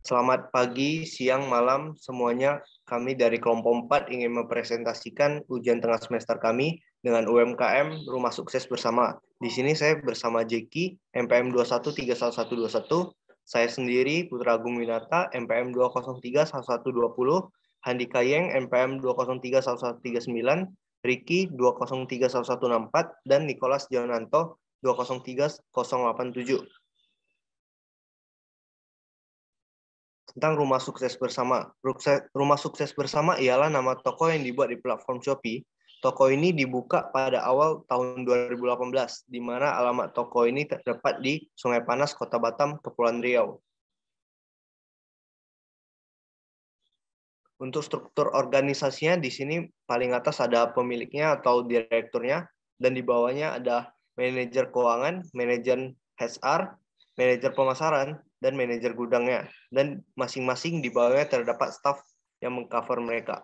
Selamat pagi, siang, malam semuanya. Kami dari kelompok 4 ingin mempresentasikan ujian tengah semester kami dengan UMKM Rumah Sukses Bersama. Di sini saya bersama Jeki, MPM 21311121. Saya sendiri Putra Agung Winata, MPM 2031120. Handi Kayeng, MPM 2031139. Riki 2031164. Dan Nicholas Jonanto 2031087. Tentang Rumah Sukses Bersama. Rumah Sukses Bersama ialah nama toko yang dibuat di platform Shopee. Toko ini dibuka pada awal tahun 2018, di mana alamat toko ini terdapat di Sungai Panas, Kota Batam, Kepulauan Riau. Untuk struktur organisasinya, di sini paling atas ada pemiliknya atau direkturnya, dan di bawahnya ada manajer keuangan, manajer HR, manajer pemasaran, dan manajer gudangnya. Dan masing-masing di bawahnya terdapat staf yang mengcover mereka.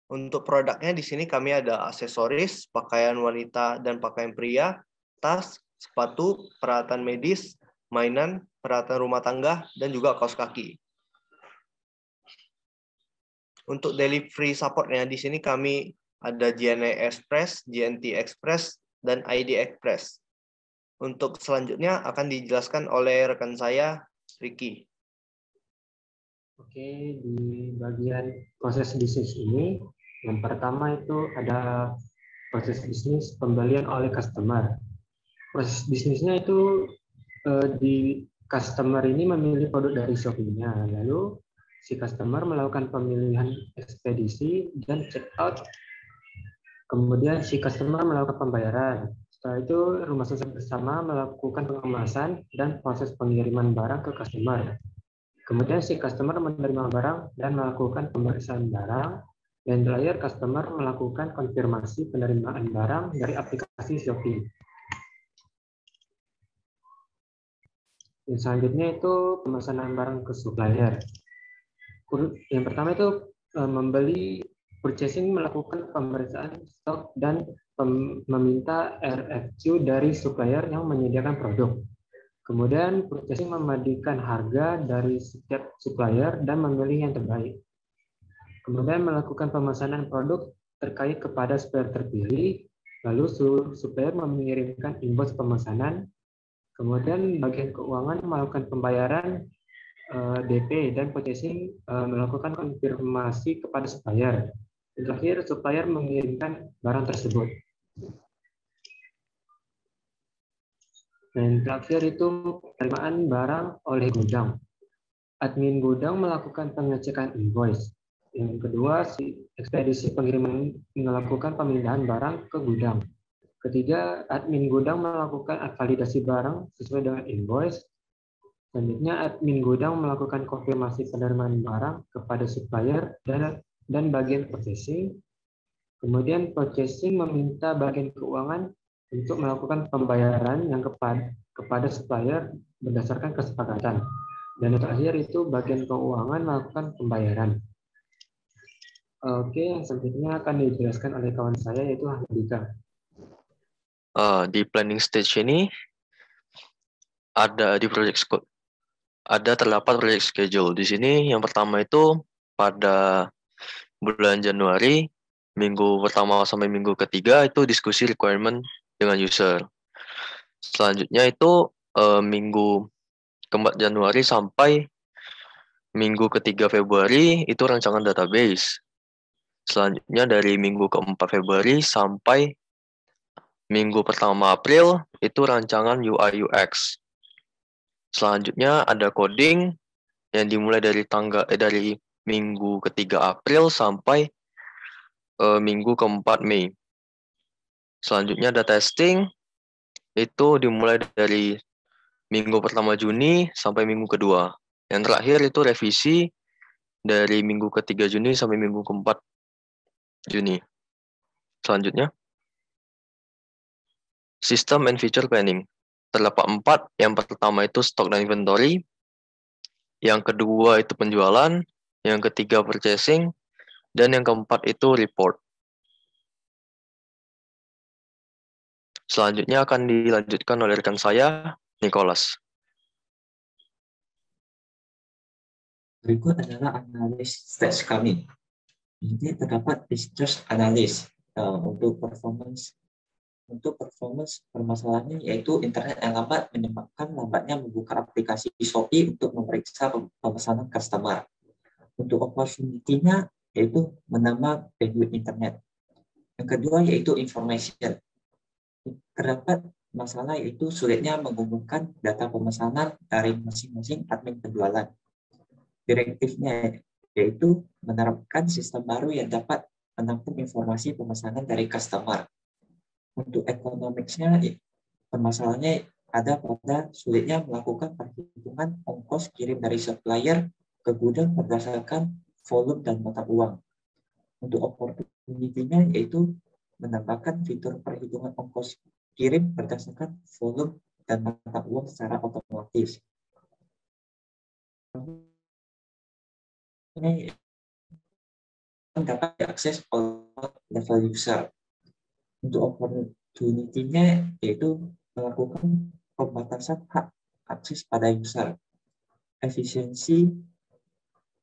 Untuk produknya di sini kami ada aksesoris, pakaian wanita dan pakaian pria, tas, sepatu, peralatan medis, mainan, peralatan rumah tangga, dan juga kaos kaki. Untuk delivery supportnya di sini kami ada JNE Express, JNT Express, dan ID Express. Untuk selanjutnya akan dijelaskan oleh rekan saya, Ricky. Oke, di bagian proses bisnis ini, yang pertama itu ada proses bisnis pembelian oleh customer. Proses bisnisnya itu di customer ini memilih produk dari Shopee-nya, lalu si customer melakukan pemilihan ekspedisi dan check out. Kemudian si customer melakukan pembayaran. Setelah itu Rumah Sukses Bersama melakukan pengemasan dan proses pengiriman barang ke customer. Kemudian si customer menerima barang dan melakukan pemeriksaan barang. Dan terakhir customer melakukan konfirmasi penerimaan barang dari aplikasi Shopee. Dan selanjutnya itu pemesanan barang ke supplier. Yang pertama itu membeli, purchasing melakukan pemeriksaan stok dan meminta RFQ dari supplier yang menyediakan produk. Kemudian purchasing memandikan harga dari setiap supplier dan memilih yang terbaik. Kemudian melakukan pemesanan produk terkait kepada supplier terpilih, lalu supplier mengirimkan invoice pemesanan. Kemudian bagian keuangan melakukan pembayaran DP dan purchasing melakukan konfirmasi kepada supplier. Dan terakhir supplier mengirimkan barang tersebut. Dan terakhir itu penerimaan barang oleh gudang. Admin gudang melakukan pengecekan invoice. Yang kedua, si ekspedisi pengiriman melakukan pemindahan barang ke gudang. Ketiga, admin gudang melakukan validasi barang sesuai dengan invoice. Selanjutnya, admin gudang melakukan konfirmasi penerimaan barang kepada supplier dan bagian purchasing. Kemudian purchasing meminta bagian keuangan untuk melakukan pembayaran yang kepada supplier berdasarkan kesepakatan. Dan yang terakhir itu bagian keuangan melakukan pembayaran. Oke, yang selanjutnya akan dijelaskan oleh kawan saya yaitu Handika. Di planning stage ini ada di project scope. Terdapat project schedule. Di sini yang pertama itu pada bulan Januari, minggu pertama sampai minggu ketiga itu diskusi requirement dengan user. Selanjutnya itu minggu keempat Januari sampai minggu ketiga Februari itu rancangan database. Selanjutnya dari minggu keempat Februari sampai minggu pertama April itu rancangan UI UX. Selanjutnya ada coding yang dimulai dari dari minggu ketiga April sampai minggu keempat Mei. Selanjutnya ada testing itu dimulai dari minggu pertama Juni sampai minggu kedua. Yang terakhir itu revisi dari minggu ketiga Juni sampai minggu keempat Juni. Selanjutnya, System and Feature Planning. Terdapat 4. Yang pertama itu stok dan inventory. Yang kedua itu penjualan. Yang ketiga purchasing. Dan yang keempat itu report. Selanjutnya akan dilanjutkan oleh rekan saya, Nicholas. Berikut adalah analis stats kami. Ini terdapat distress analysis untuk performance permasalahannya yaitu internet yang lambat menyebabkan lambatnya membuka aplikasi Shopee untuk memeriksa pemesanan customer. Untuk opportunity-nya yaitu menambah bandwidth internet. Yang kedua yaitu information. Terdapat masalah yaitu sulitnya mengumpulkan data pemesanan dari masing-masing admin penjualan. Direktifnya yaitu menerapkan sistem baru yang dapat menampung informasi pemesanan dari customer. Untuk economics-nya, permasalahannya ada pada sulitnya melakukan perhitungan ongkos kirim dari supplier ke gudang berdasarkan volume dan mata uang. Untuk opportunity-nya yaitu menambahkan fitur perhitungan ongkos kirim berdasarkan volume dan mata uang secara otomatis. Ini dapat diakses oleh level user. Untuk opportunity-nya yaitu melakukan pembatasan hak akses pada user. Efisiensi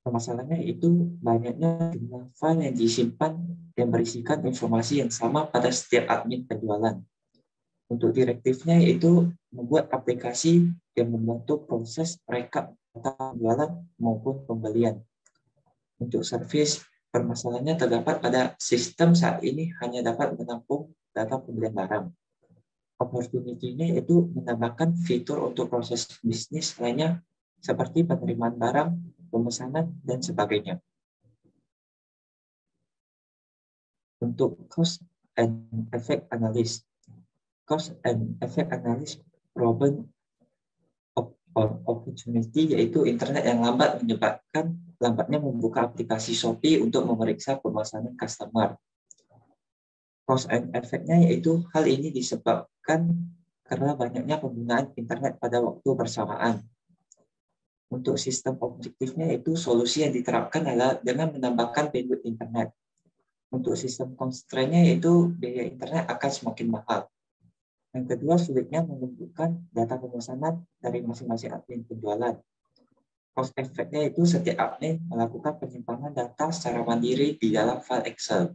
permasalahannya itu banyaknya jumlah file yang disimpan yang berisikan informasi yang sama pada setiap admin penjualan. Untuk direktifnya yaitu membuat aplikasi yang membantu proses rekap data penjualan maupun pembelian. Untuk service, permasalahannya terdapat pada sistem saat ini hanya dapat menampung data pembelian barang. Opportunity-nya yaitu menambahkan fitur untuk proses bisnis lainnya seperti penerimaan barang, pemesanan, dan sebagainya. Untuk cost and effect analysis. Cost and effect analysis problem opportunity yaitu internet yang lambat menyebabkan lambatnya membuka aplikasi Shopee untuk memeriksa pemesanan customer. Cause and effect-nya yaitu hal ini disebabkan karena banyaknya penggunaan internet pada waktu bersamaan. Untuk sistem objektifnya yaitu solusi yang diterapkan adalah dengan menambahkan bandwidth internet. Untuk sistem constraint-nya yaitu biaya internet akan semakin mahal. Yang kedua, sulitnya mengumpulkan data pemesanan dari masing-masing admin penjualan. Cost effect-nya itu setiap admin melakukan penyimpanan data secara mandiri di dalam file Excel.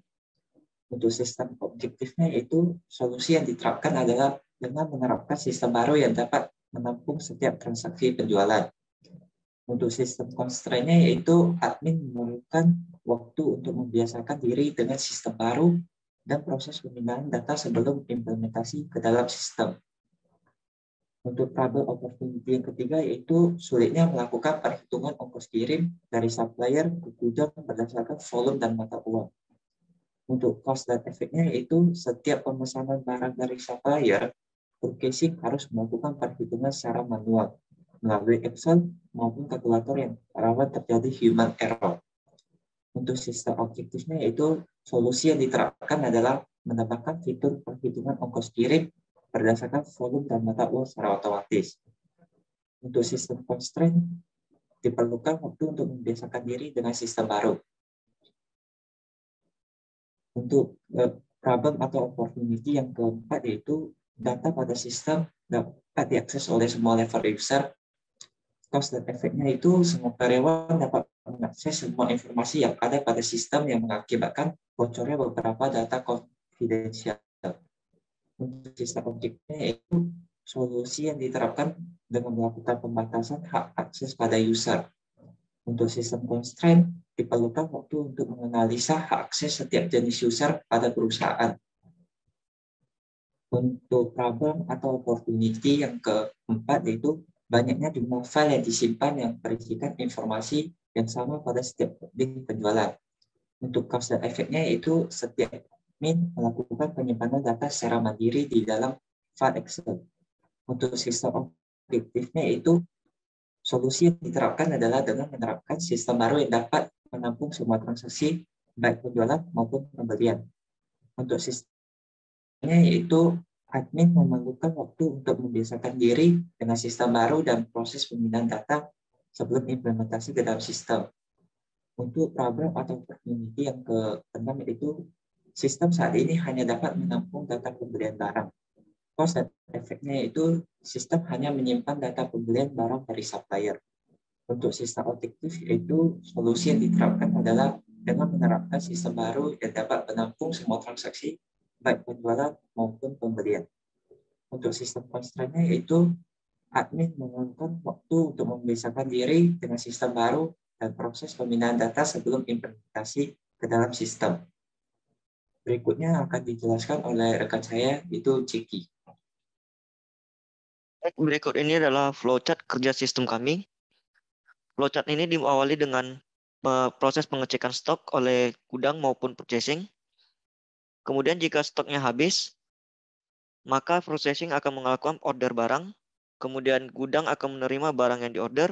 Untuk sistem objektifnya yaitu solusi yang diterapkan adalah dengan menerapkan sistem baru yang dapat menampung setiap transaksi penjualan. Untuk sistem constraint-nya yaitu admin memerlukan waktu untuk membiasakan diri dengan sistem baru dan proses pemindahan data sebelum implementasi ke dalam sistem. Untuk problem opportunity yang ketiga yaitu sulitnya melakukan perhitungan ongkos kirim dari supplier ke gudang berdasarkan volume dan mata uang. Untuk cost dan efeknya yaitu setiap pemesanan barang dari supplier, purchasing harus melakukan perhitungan secara manual melalui Excel maupun kalkulator yang rawan terjadi human error. Untuk sistem objektifnya yaitu solusi yang diterapkan adalah menambahkan fitur perhitungan ongkos kirim berdasarkan volume dan mata uang secara otomatis. Untuk sistem constraint, diperlukan waktu untuk membiasakan diri dengan sistem baru. Untuk problem atau opportunity yang keempat yaitu data pada sistem dapat diakses oleh semua level user. Cost dan efeknya itu semua karyawan dapat mengakses semua informasi yang ada pada sistem yang mengakibatkan bocornya beberapa data konfidensial. Untuk sistem objeknya yaitu solusi yang diterapkan dengan melakukan pembatasan hak akses pada user. Untuk sistem constraint, diperlukan waktu untuk menganalisa hak akses setiap jenis user pada perusahaan. Untuk problem atau opportunity yang keempat yaitu banyaknya jumlah file yang disimpan yang berisikan informasi yang sama pada setiap link penjualan. Untuk cost dan efeknya yaitu setiap admin melakukan penyimpanan data secara mandiri di dalam file Excel. Untuk sistem objektifnya yaitu solusi yang diterapkan adalah dengan menerapkan sistem baru yang dapat menampung semua transaksi baik penjualan maupun pembelian. Untuk sistemnya yaitu admin memerlukan waktu untuk membiasakan diri dengan sistem baru dan proses pemindahan data sebelum implementasi ke dalam sistem. Untuk problem atau opportunity yang ke-6 yaitu sistem saat ini hanya dapat menampung data pembelian barang. Cost dan efeknya yaitu sistem hanya menyimpan data pembelian barang dari supplier. Untuk sistem objektif, yaitu solusi yang diterapkan adalah dengan menerapkan sistem baru yang dapat menampung semua transaksi, baik penjualan maupun pembelian. Untuk sistem constraint-nya, yaitu admin mengurangi waktu untuk memisahkan diri dengan sistem baru dan proses pemindahan data sebelum implementasi ke dalam sistem. Berikutnya akan dijelaskan oleh rekan saya, itu Jeki. Berikut ini adalah flowchart kerja sistem kami. Flowchart ini diawali dengan proses pengecekan stok oleh gudang maupun purchasing. Kemudian jika stoknya habis, maka processing akan melakukan order barang. Kemudian gudang akan menerima barang yang diorder.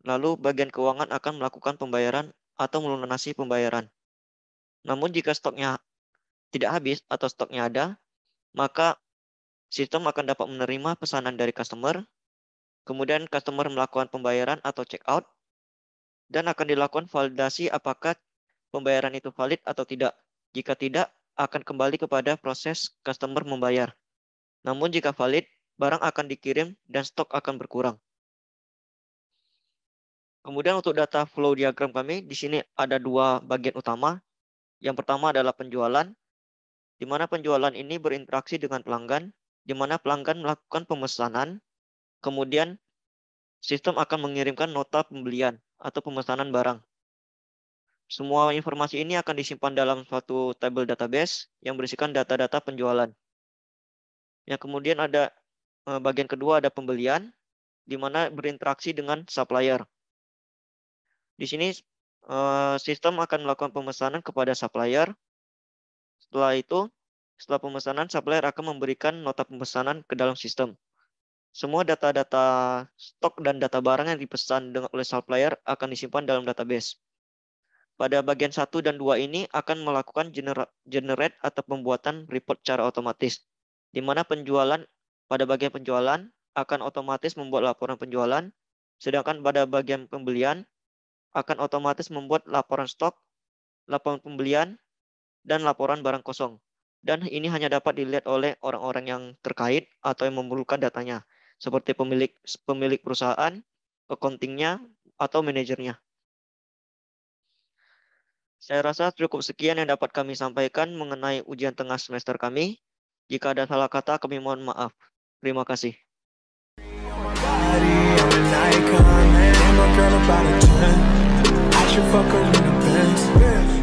Lalu bagian keuangan akan melakukan pembayaran atau melunasi pembayaran. Namun jika stoknya tidak habis atau stoknya ada, maka sistem akan dapat menerima pesanan dari customer. Kemudian customer melakukan pembayaran atau check out. Dan akan dilakukan validasi apakah pembayaran itu valid atau tidak. Jika tidak, akan kembali kepada proses customer membayar. Namun jika valid, barang akan dikirim dan stok akan berkurang. Kemudian untuk data flow diagram kami, di sini ada dua bagian utama. Yang pertama adalah penjualan, di mana penjualan ini berinteraksi dengan pelanggan, di mana pelanggan melakukan pemesanan, kemudian sistem akan mengirimkan nota pembelian atau pemesanan barang. Semua informasi ini akan disimpan dalam suatu table database yang berisikan data-data penjualan. Yang kemudian ada bagian kedua ada pembelian, di mana berinteraksi dengan supplier. Di sini sistem akan melakukan pemesanan kepada supplier. Setelah itu, setelah pemesanan, supplier akan memberikan nota pemesanan ke dalam sistem. Semua data-data stok dan data barang yang dipesan oleh supplier akan disimpan dalam database. Pada bagian 1 dan 2 ini akan melakukan generate atau pembuatan report secara otomatis. Di mana pada bagian penjualan akan otomatis membuat laporan penjualan, sedangkan pada bagian pembelian akan otomatis membuat laporan stok, laporan pembelian, dan laporan barang kosong. Dan ini hanya dapat dilihat oleh orang-orang yang terkait atau yang memerlukan datanya, seperti pemilik perusahaan, accounting-nya, atau manajernya. Saya rasa cukup sekian yang dapat kami sampaikan mengenai ujian tengah semester kami. Jika ada salah kata, kami mohon maaf. Terima kasih. I should fuck her in the Benz.